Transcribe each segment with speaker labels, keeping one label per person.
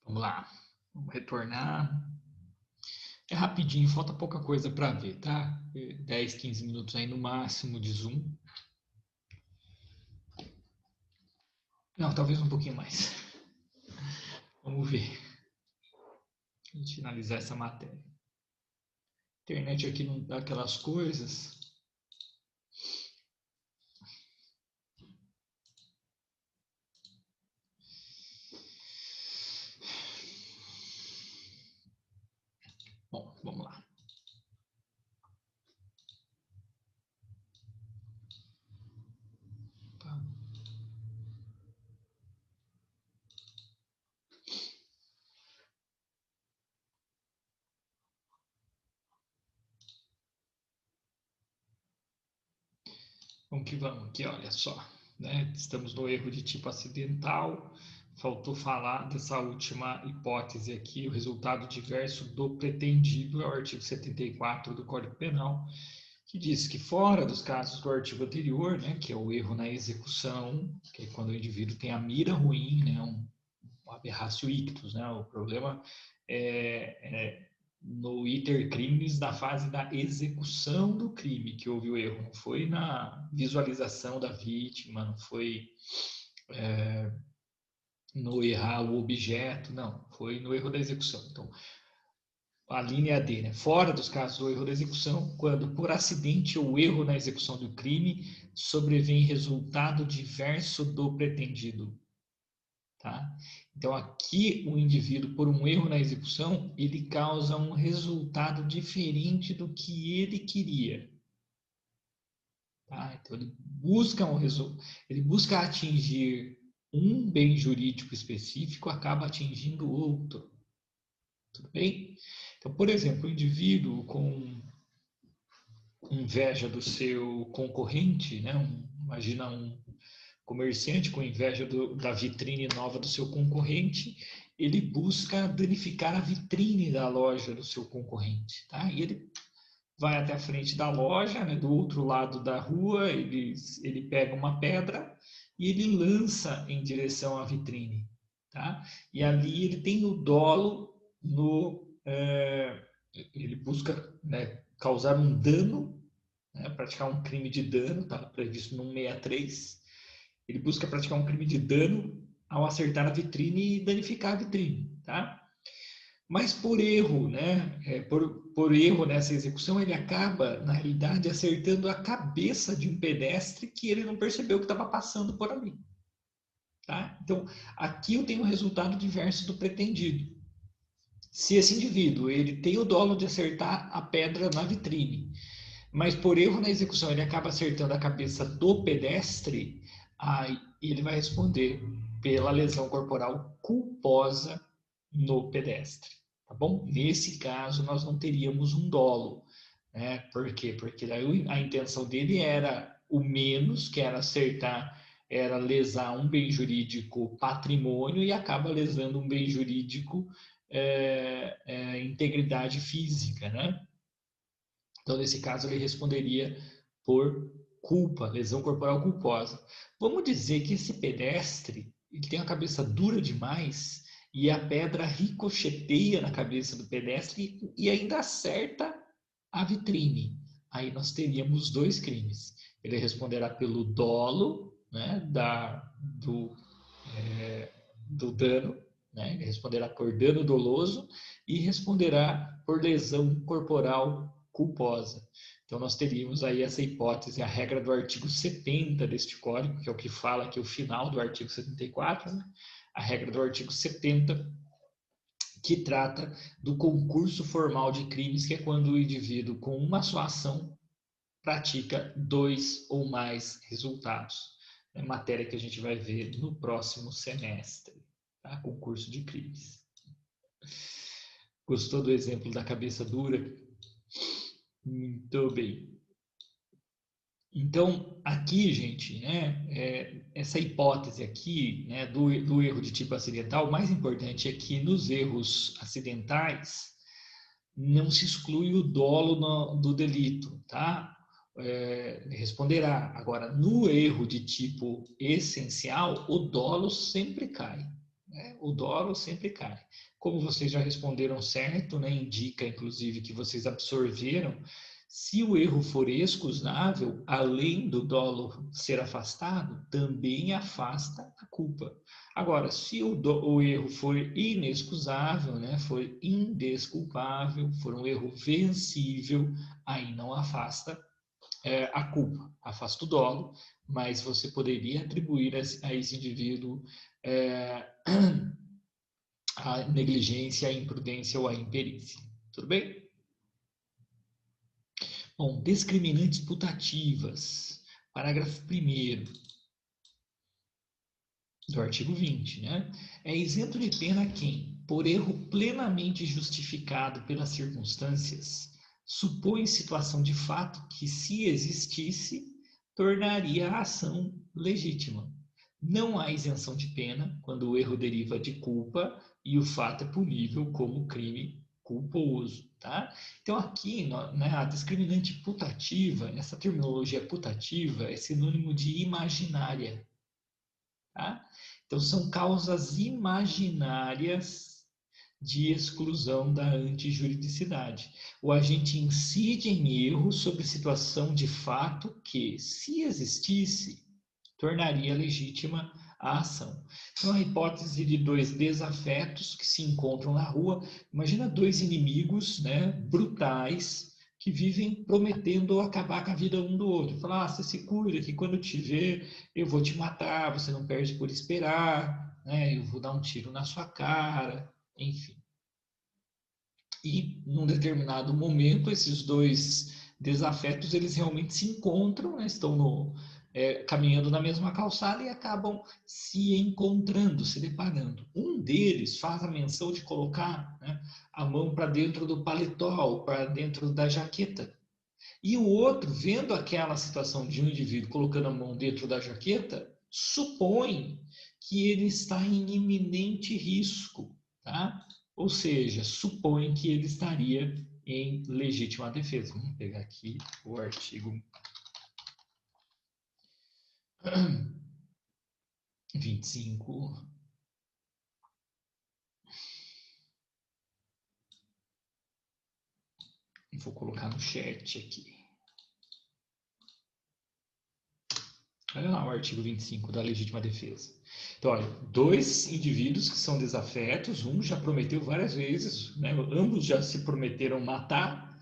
Speaker 1: Vamos lá. Vamos retornar. É rapidinho, falta pouca coisa para ver, tá? 10, 15 minutos aí no máximo de Zoom. Não, talvez um pouquinho mais. Vamos ver. A gente finalizar essa matéria. A internet aqui não dá aquelas coisas. Bom, vamos lá. Vamos que vamos aqui, olha só. Né? Estamos no erro de tipo acidental. Faltou falar dessa última hipótese aqui. O resultado diverso do pretendido é o artigo 74 do Código Penal, que diz que fora dos casos do artigo anterior, né, que é o erro na execução, que é quando o indivíduo tem a mira ruim, né, um aberratio ictus, né, o problema é no iter crimes da fase da execução do crime que houve o erro, não foi na visualização da vítima, não foi no errar o objeto, não, foi no erro da execução. Então, a linha D, né? Fora dos casos do erro da execução, quando por acidente ou erro na execução do crime sobrevém resultado diverso do pretendido. Tá? Então, aqui o indivíduo, por um erro na execução, ele causa um resultado diferente do que ele queria. Tá? Então, ele busca atingir um bem jurídico específico, acaba atingindo outro. Tudo bem? Então, por exemplo, o indivíduo com inveja do seu concorrente, né? Imagina um comerciante com inveja da vitrine nova do seu concorrente, ele busca danificar a vitrine da loja do seu concorrente, tá? E ele vai até a frente da loja, né, do outro lado da rua, ele pega uma pedra e ele lança em direção à vitrine, tá? E ali ele tem o dolo ele busca, né, causar um dano, né, praticar um crime de dano, tá previsto no 163. Ele busca praticar um crime de dano ao acertar a vitrine e danificar a vitrine, tá? Mas por erro, né, por erro nessa execução, ele acaba, na realidade, acertando a cabeça de um pedestre que ele não percebeu que estava passando por ali. Tá? Então, aqui eu tenho o resultado diverso do pretendido. Se esse indivíduo ele tem o dolo de acertar a pedra na vitrine, mas por erro na execução ele acaba acertando a cabeça do pedestre, aí ele vai responder pela lesão corporal culposa no pedestre, tá bom? Nesse caso, nós não teríamos um dolo, né? Por quê? Porque daí a intenção dele era o menos, que era acertar, era lesar um bem jurídico patrimônio e acaba lesando um bem jurídico integridade física, né? Então, nesse caso, ele responderia por culpa, lesão corporal culposa. Vamos dizer que esse pedestre ele tem a cabeça dura demais e a pedra ricocheteia na cabeça do pedestre e ainda acerta a vitrine. Aí nós teríamos dois crimes. Ele responderá pelo dolo, né, do dano, né? Ele responderá por dano doloso e responderá por lesão corporal culposa. Então, nós teríamos aí essa hipótese, a regra do artigo 70 deste código, que é o que fala aqui o final do artigo 74, né? A regra do artigo 70, que trata do concurso formal de crimes, que é quando o indivíduo, com uma só ação, pratica dois ou mais resultados. É matéria que a gente vai ver no próximo semestre, tá? Concurso de crimes. Gostou do exemplo da cabeça dura? Muito bem. Então, aqui, gente, né, essa hipótese aqui, né, do erro de tipo acidental, o mais importante é que nos erros acidentais, não se exclui o dolo do delito, tá? Responderá. Agora, no erro de tipo essencial, o dolo sempre cai. Né? O dolo sempre cai. Como vocês já responderam certo, né? Indica, inclusive, que vocês absorveram. Se o erro for excusável, além do dolo ser afastado, também afasta a culpa. Agora, se o erro for inexcusável, né, for indesculpável, for um erro vencível, aí não afasta a culpa, afasta o dolo, mas você poderia atribuir a esse indivíduo a negligência, a imprudência ou a imperícia. Tudo bem? Bom, discriminantes putativas. Parágrafo 1º do artigo 20, né? É isento de pena quem, por erro plenamente justificado pelas circunstâncias, supõe situação de fato que, se existisse, tornaria a ação legítima. Não há isenção de pena quando o erro deriva de culpa e o fato é punível como crime culposo, tá? Então aqui, né, a discriminante putativa, essa terminologia putativa é sinônimo de imaginária, tá? Então, são causas imaginárias de exclusão da antijuridicidade. O agente incide em erro sobre situação de fato que, se existisse, tornaria legítima a ação. Então, a hipótese de dois desafetos que se encontram na rua, imagina dois inimigos, né, brutais, que vivem prometendo acabar com a vida um do outro. Falar, você se cuida que quando eu te ver, eu vou te matar, você não perde por esperar, né, eu vou dar um tiro na sua cara, enfim. E, num determinado momento, esses dois desafetos, eles realmente se encontram, né? Estão caminhando na mesma calçada e acabam se encontrando, se deparando. Um deles faz a menção de colocar, né, a mão para dentro do paletó, para dentro da jaqueta. E o outro, vendo aquela situação de um indivíduo colocando a mão dentro da jaqueta, supõe que ele está em iminente risco, tá? Ou seja, supõe que ele estaria em legítima defesa. Vamos pegar aqui o artigo 25. Vou colocar no chat aqui. Olha lá o artigo 25 da legítima defesa. Então, olha, dois indivíduos que são desafetos, um já prometeu várias vezes, né, ambos já se prometeram matar,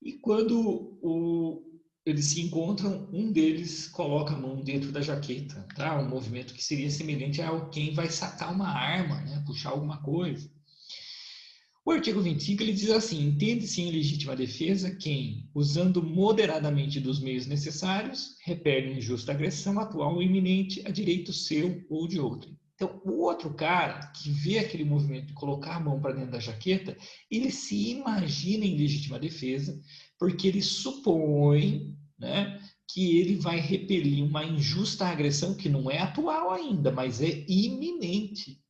Speaker 1: e quando eles se encontram, um deles coloca a mão dentro da jaqueta, tá? Um movimento que seria semelhante a quem vai sacar uma arma, né, puxar alguma coisa. O artigo 25 ele diz assim: entende-se em legítima defesa quem, usando moderadamente dos meios necessários, repele injusta agressão atual ou iminente a direito seu ou de outro. Então, o outro cara que vê aquele movimento de colocar a mão para dentro da jaqueta, ele se imagina em legítima defesa, porque ele supõe, né, que ele vai repelir uma injusta agressão que não é atual ainda, mas é iminente.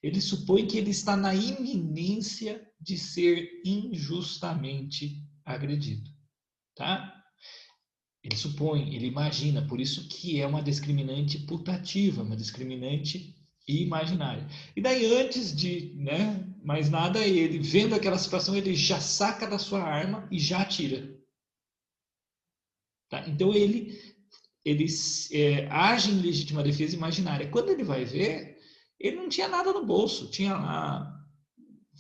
Speaker 1: Ele supõe que ele está na iminência de ser injustamente agredido, tá? Ele supõe, ele imagina, por isso que é uma discriminante putativa, uma discriminante imaginária. E daí, antes de, né, mais nada, ele, vendo aquela situação, ele já saca da sua arma e já atira. Tá? Então, ele age em legítima defesa imaginária. Quando ele vai ver, ele não tinha nada no bolso, tinha lá,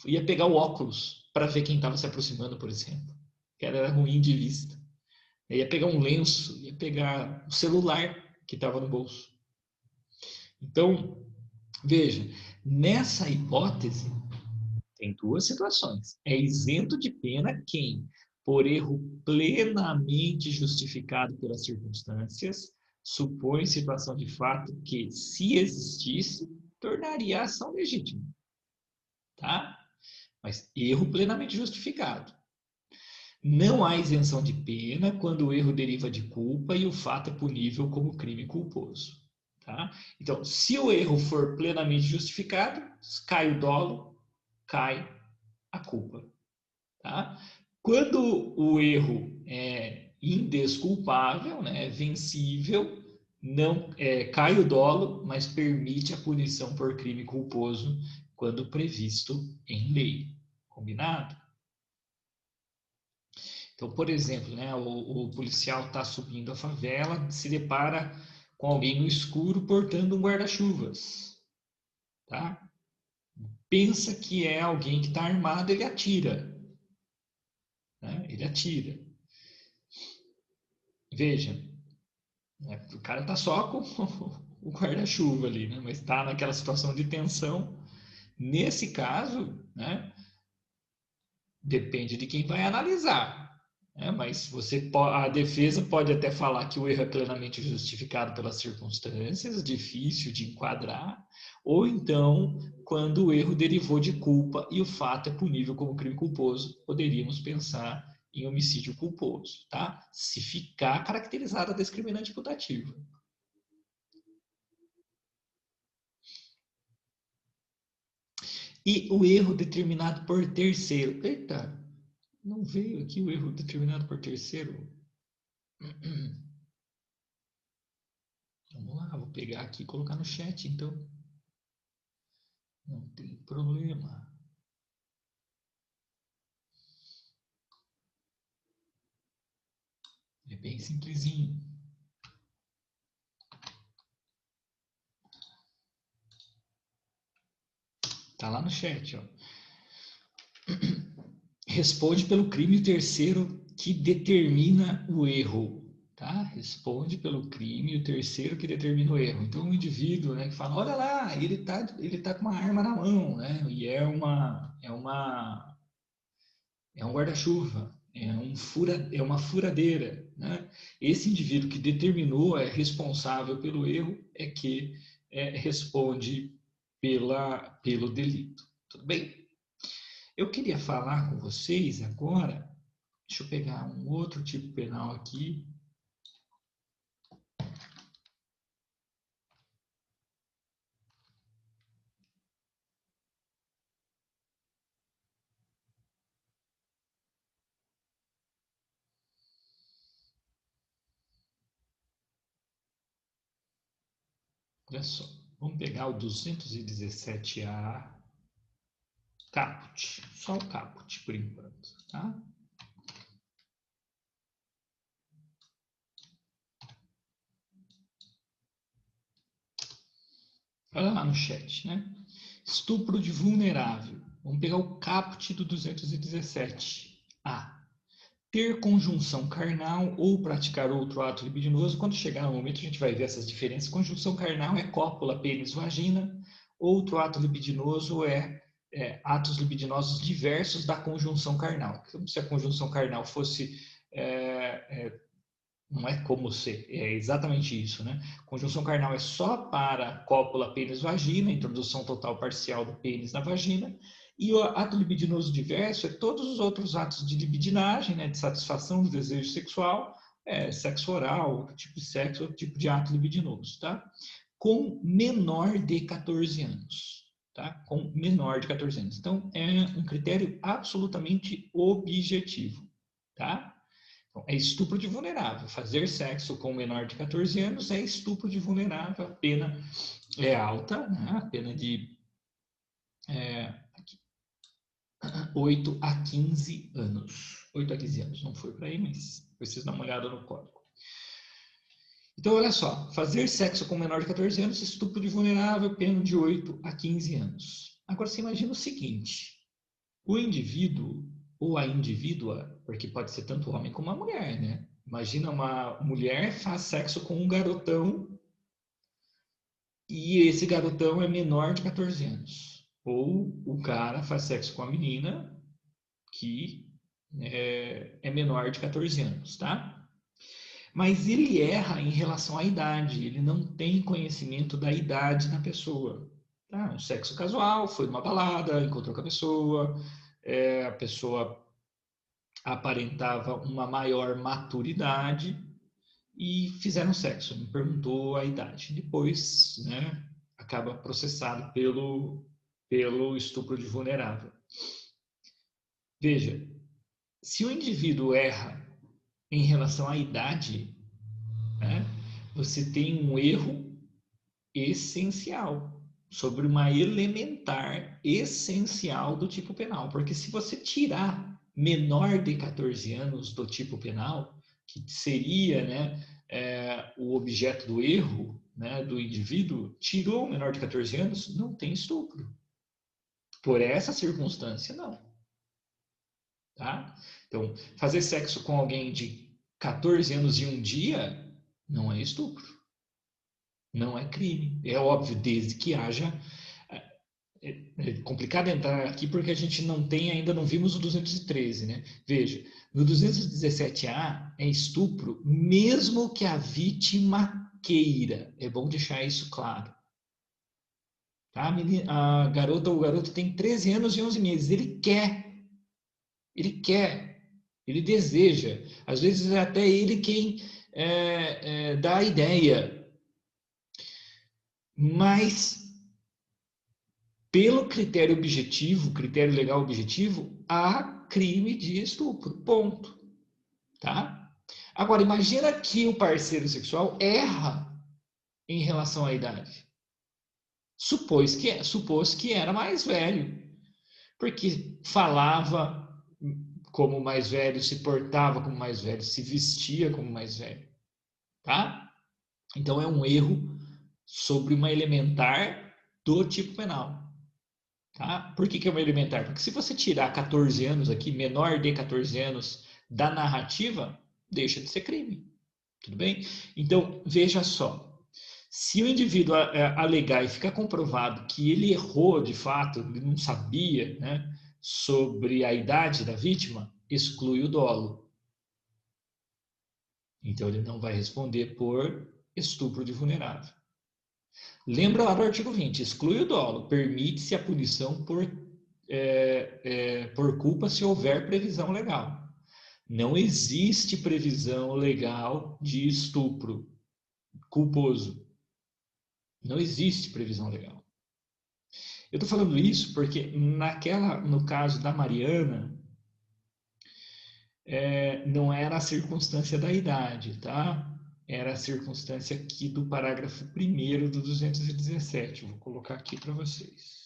Speaker 1: ia pegar o óculos para ver quem estava se aproximando, por exemplo, que era ruim de vista. Ia pegar um lenço, ia pegar o celular que estava no bolso. Então, veja, nessa hipótese, tem duas situações. É isento de pena quem, por erro plenamente justificado pelas circunstâncias, supõe situação de fato que, se existisse, tornaria a ação legítima. Tá? Mas erro plenamente justificado. Não há isenção de pena quando o erro deriva de culpa e o fato é punível como crime culposo. Tá? Então, se o erro for plenamente justificado, cai o dolo, cai a culpa. tá? Quando o erro é indesculpável, né, vencível, não cai o dolo, mas permite a punição por crime culposo quando previsto em lei. Combinado? Então, por exemplo, né, o policial está subindo a favela, se depara com alguém no escuro portando um guarda-chuvas, tá? Pensa que é alguém que está armado, ele atira, né? Ele atira. Veja, né, o cara está só com o guarda-chuva ali, né? Mas está naquela situação de tensão. Nesse caso, né, depende de quem vai analisar. Mas a defesa pode até falar que o erro é plenamente justificado pelas circunstâncias, difícil de enquadrar, ou então, quando o erro derivou de culpa e o fato é punível como crime culposo, poderíamos pensar em homicídio culposo, tá? Se ficar caracterizada a discriminante putativa. E o erro determinado por terceiro. Eita, não veio aqui o erro determinado por terceiro? Vamos lá, vou pegar aqui e colocar no chat, então. Não tem problema. É bem simplesinho. Tá lá no chat, ó. Responde pelo crime o terceiro que determina o erro. Tá? Responde pelo crime o terceiro que determina o erro. Então, o indivíduo, né, que fala, olha lá, ele tá com uma arma na mão, né? E é um guarda-chuva, é uma furadeira, né? Esse indivíduo que determinou, é responsável pelo erro, é que responde pelo delito. Tudo bem? Eu queria falar com vocês agora, deixa eu pegar um outro tipo penal aqui. Olha só, vamos pegar o 217A caput, só o caput por enquanto, tá? Olha lá no chat, né? Estupro de vulnerável. Vamos pegar o caput do 217A. Ter conjunção carnal ou praticar outro ato libidinoso. Quando chegar no momento, a gente vai ver essas diferenças. Conjunção carnal é cópula, pênis, vagina. Outro ato libidinoso é atos libidinosos diversos da conjunção carnal. Como se a conjunção carnal fosse não é como ser, é exatamente isso, né? Conjunção carnal é só para cópula, pênis, vagina, introdução total parcial do pênis na vagina, e o ato libidinoso diverso é todos os outros atos de libidinagem, né, de satisfação do desejo sexual, sexo oral, outro tipo de sexo, outro tipo de ato libidinoso, tá? Com menor de 14 anos, tá? Com menor de 14 anos. Então, é um critério absolutamente objetivo, tá? É estupro de vulnerável. Fazer sexo com menor de 14 anos é estupro de vulnerável. A pena é alta, né? A pena de 8 a 15 anos. 8 a 15 anos, não foi para aí, mas precisa dar uma olhada no código. Então, olha só, fazer sexo com menor de 14 anos, estupro de vulnerável, pena de 8 a 15 anos. Agora, você imagina o seguinte, o indivíduo ou a indivídua, porque pode ser tanto homem como a mulher, né? Imagina uma mulher faz sexo com um garotão e esse garotão é menor de 14 anos. Ou o cara faz sexo com a menina que é menor de 14 anos, tá? Mas ele erra em relação à idade, ele não tem conhecimento da idade da pessoa. Tá? Um sexo casual, foi numa balada, encontrou com a pessoa, a pessoa aparentava uma maior maturidade e fizeram sexo, não perguntou a idade. Depois, né, acaba processado pelo estupro de vulnerável. Veja, se o indivíduo erra em relação à idade, né, você tem um erro essencial sobre uma elementar essencial do tipo penal. Porque se você tirar menor de 14 anos do tipo penal, que seria, né, o objeto do erro, né, do indivíduo, tirou o menor de 14 anos, não tem estupro. Por essa circunstância, não. Tá? Então, fazer sexo com alguém de 14 anos e um dia não é estupro. Não é crime. É óbvio, desde que haja. É complicado entrar aqui porque a gente não tem, ainda não vimos o 213, né? Veja, no 217A é estupro, mesmo que a vítima queira. É bom deixar isso claro. Tá? A garota ou o garoto tem 13 anos e 11 meses. Ele quer, ele deseja. Às vezes é até ele quem dá a ideia. Mas, pelo critério objetivo, critério legal objetivo, há crime de estupro. Ponto. Tá? Agora, imagina que o parceiro sexual erra em relação à idade. Supôs que era mais velho, porque falava como mais velho, se portava como mais velho, se vestia como mais velho, tá? Então é um erro sobre uma elementar do tipo penal, tá? Por que é uma elementar? Porque se você tirar 14 anos aqui, menor de 14 anos da narrativa, deixa de ser crime, tudo bem? Então, veja só, se o indivíduo alegar e ficar comprovado que ele errou de fato, ele não sabia, né, sobre a idade da vítima, exclui o dolo. Então, ele não vai responder por estupro de vulnerável. Lembra lá do artigo 20, exclui o dolo, permite-se a punição por culpa se houver previsão legal. Não existe previsão legal de estupro culposo. Não existe previsão legal. Eu estou falando isso porque no caso da Mariana, não era a circunstância da idade, tá? Era a circunstância aqui do parágrafo 1º do 217. Vou colocar aqui para vocês.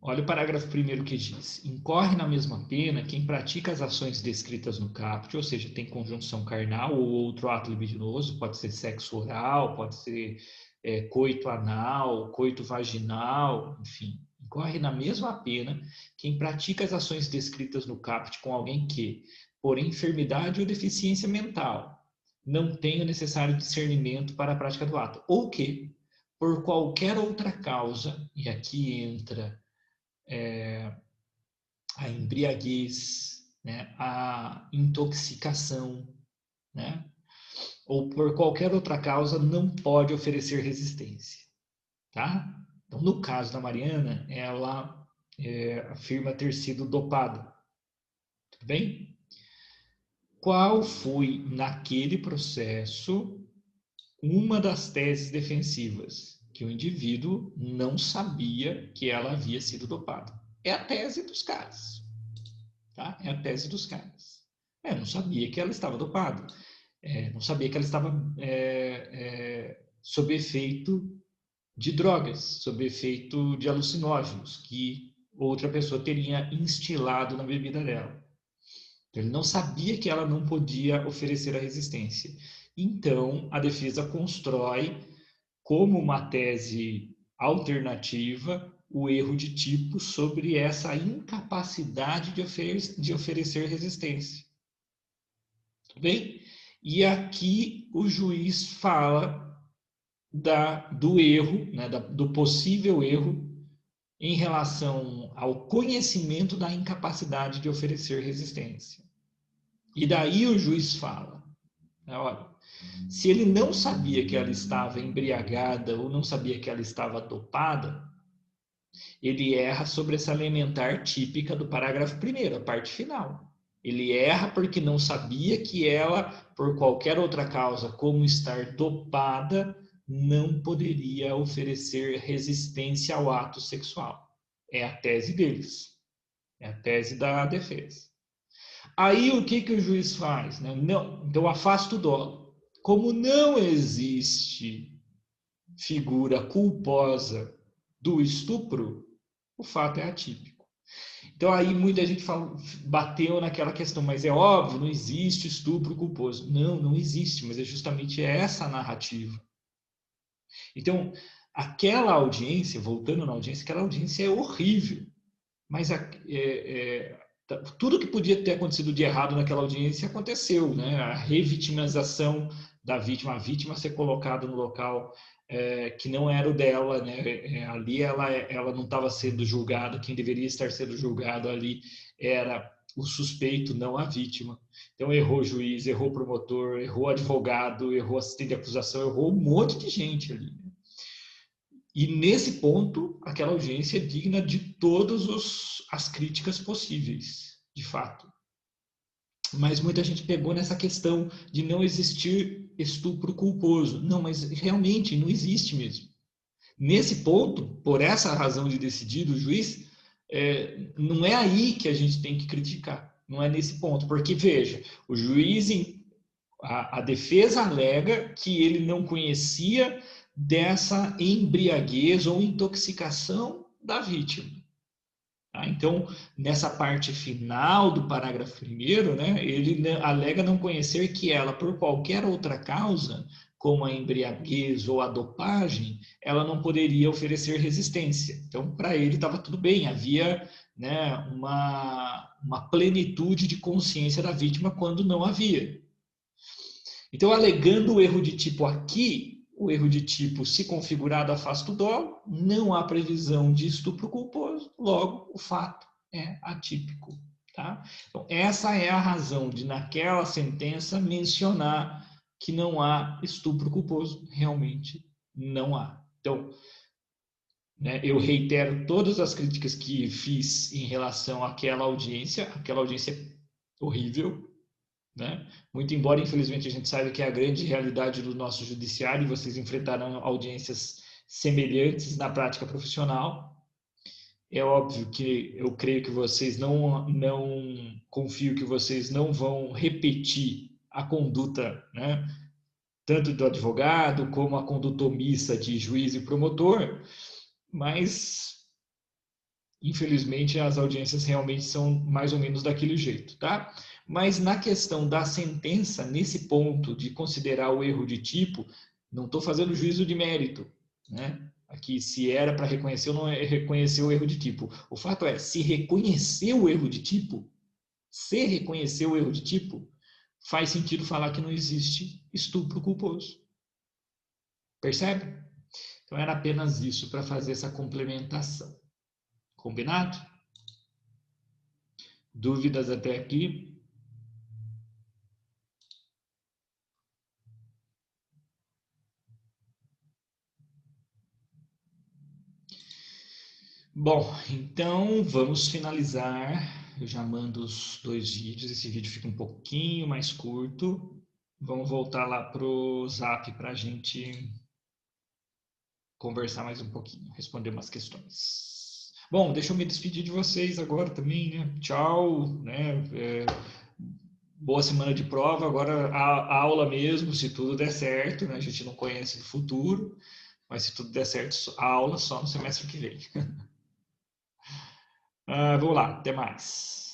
Speaker 1: Olha o parágrafo 1º que diz: incorre na mesma pena quem pratica as ações descritas no caput, ou seja, tem conjunção carnal ou outro ato libidinoso, pode ser sexo oral, pode ser coito anal, coito vaginal, enfim. Incorre na mesma pena quem pratica as ações descritas no caput com alguém que, por enfermidade ou deficiência mental, não tem o necessário discernimento para a prática do ato, ou que, por qualquer outra causa, e aqui entra a embriaguez, né, a intoxicação, né, ou por qualquer outra causa não pode oferecer resistência, tá? Então, no caso da Mariana, ela afirma ter sido dopada, tudo bem? Qual foi, naquele processo, uma das teses defensivas? Que o indivíduo não sabia que ela havia sido dopada. É a tese dos caras. Tá? É a tese dos caras. Não sabia que ela estava dopada. Não sabia que ela estava sob efeito de drogas, sob efeito de alucinógenos, que outra pessoa teria instilado na bebida dela. Ele não sabia que ela não podia oferecer a resistência. Então, a defesa constrói como uma tese alternativa o erro de tipo sobre essa incapacidade de oferecer resistência. Tudo bem? E aqui o juiz fala do erro, né, do possível erro em relação ao conhecimento da incapacidade de oferecer resistência. E daí o juiz fala, olha, se ele não sabia que ela estava embriagada ou não sabia que ela estava dopada, ele erra sobre essa elementar típica do parágrafo 1º, a parte final. Ele erra porque não sabia que ela, por qualquer outra causa, como estar dopada, não poderia oferecer resistência ao ato sexual. É a tese deles. É a tese da defesa. Aí o que o juiz faz? Né? Não, então afasta o dolo. Como não existe figura culposa do estupro, o fato é atípico. Então aí muita gente bateu naquela questão, mas é óbvio, não existe estupro culposo. Não, não existe, mas é justamente essa a narrativa. Então, aquela audiência, voltando na audiência, aquela audiência é horrível. Mas tudo que podia ter acontecido de errado naquela audiência aconteceu, né? A revitimização da vítima, a vítima ser colocada no local que não era o dela, né? Ali ela não estava sendo julgada, quem deveria estar sendo julgado ali era o suspeito, não a vítima. Então errou o juiz, errou o promotor, errou o advogado, errou o assistente de acusação, errou um monte de gente ali. E nesse ponto, aquela audiência é digna de todas as críticas possíveis, de fato. Mas muita gente pegou nessa questão de não existir estupro culposo. Não, mas realmente não existe mesmo. Nesse ponto, por essa razão de decidir do juiz, não é aí que a gente tem que criticar. Não é nesse ponto. Porque, veja, o juiz, a defesa alega que ele não conhecia dessa embriaguez ou intoxicação da vítima. Tá? Então, nessa parte final do parágrafo 1º, né, ele alega não conhecer que ela, por qualquer outra causa, como a embriaguez ou a dopagem, ela não poderia oferecer resistência. Então, para ele estava tudo bem, havia, né, uma plenitude de consciência da vítima quando não havia. Então, alegando o erro de tipo aqui, o erro de tipo, se configurado, afasta o dolo, não há previsão de estupro culposo, logo, o fato é atípico. Tá? Então, essa é a razão de, naquela sentença, mencionar que não há estupro culposo. Realmente, não há. Então, né, eu reitero todas as críticas que fiz em relação àquela audiência horrível, né? Muito embora, infelizmente, a gente saiba que é a grande realidade do nosso judiciário e vocês enfrentarão audiências semelhantes na prática profissional. É óbvio que eu creio que vocês não confio que vocês não vão repetir a conduta, né? Tanto do advogado como a conduta omissa de juiz e promotor, mas infelizmente as audiências realmente são mais ou menos daquele jeito, tá? Mas na questão da sentença, nesse ponto de considerar o erro de tipo, não estou fazendo juízo de mérito, né? Aqui, se era para reconhecer ou não reconhecer o erro de tipo. O fato é, se reconhecer o erro de tipo, faz sentido falar que não existe estupro culposo. Percebe? Então era apenas isso para fazer essa complementação. Combinado? Dúvidas até aqui? Bom, então vamos finalizar. Eu já mando os 2 vídeos. Esse vídeo fica um pouquinho mais curto. Vamos voltar lá pro Zap para a gente conversar mais um pouquinho, responder umas questões. Bom, deixa eu me despedir de vocês agora também, né? Tchau, né? Boa semana de prova. Agora a aula mesmo, se tudo der certo, né? A gente não conhece o futuro, mas se tudo der certo, a aula só no semestre que vem. Vamos lá, até mais.